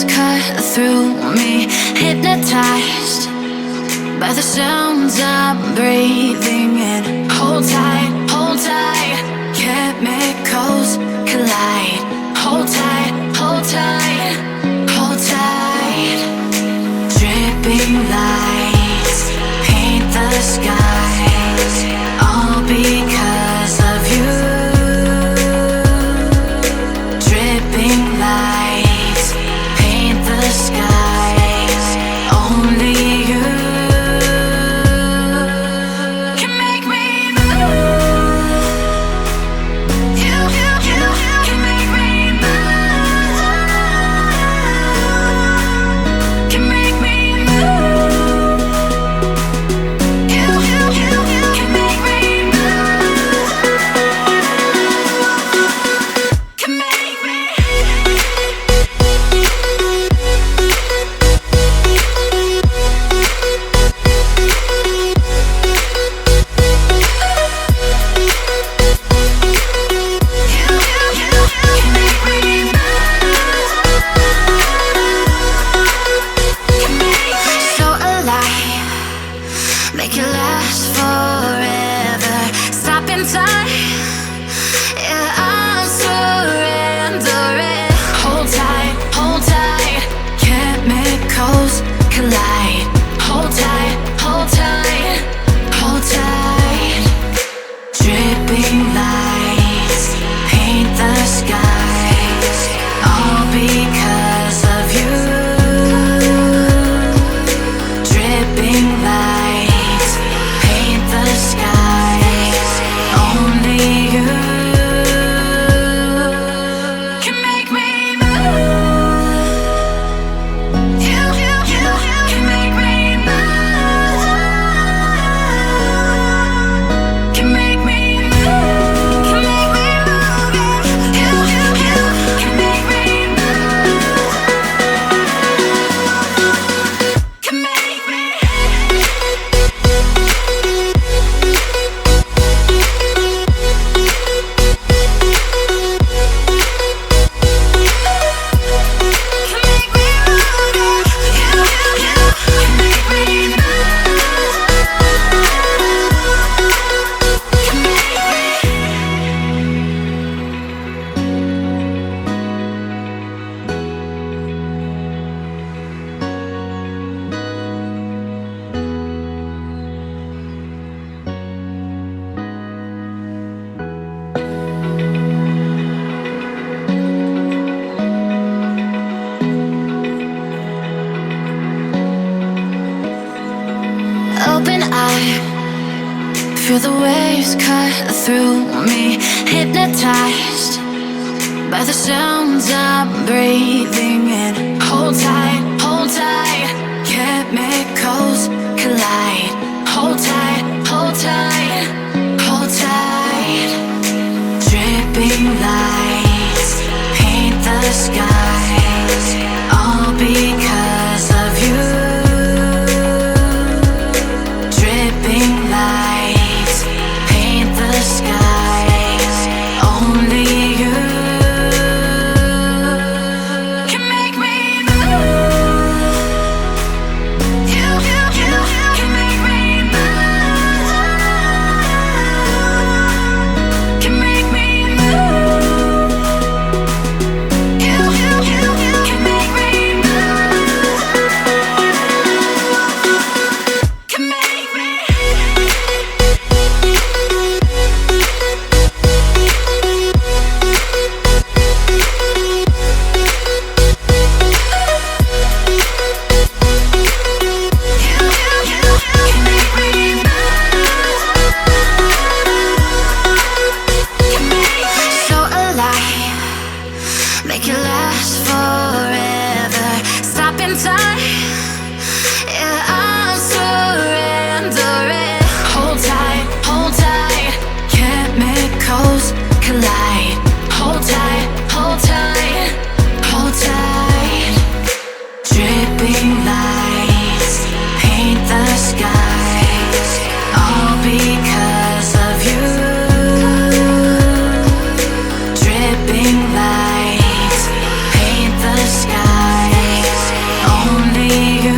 waves cut through me, hypnotized by the sounds I'm breathing in. Hold tight, chemicals collide. Hold tight, hold tight, hold tight. Dripping lights paint the skies, all because of you. Dripping lights paint the skies, only you can make me move. You can make me move. Can make me move. You can make me move. Can make me. So alive, make it last forever. Stop in time, yeah, I'm surrendering. Hold tight, chemicals collide. Hold tight, hold tight, hold tight. Dripping lights paint the skies, all because of you. Dripping lights paint the skies, only you can make me move. You can make me move. Can make me move. Can make me move. You can make me move. Can make me. Open eye, feel the waves cut through me, hypnotized by the sounds I'm breathing in. Hold tight, chemicals collide. Hold tight, hold tight, hold tight. Dripping lights paint the skies, all because of you. Dripping lights paint the skies, only you can make me move. be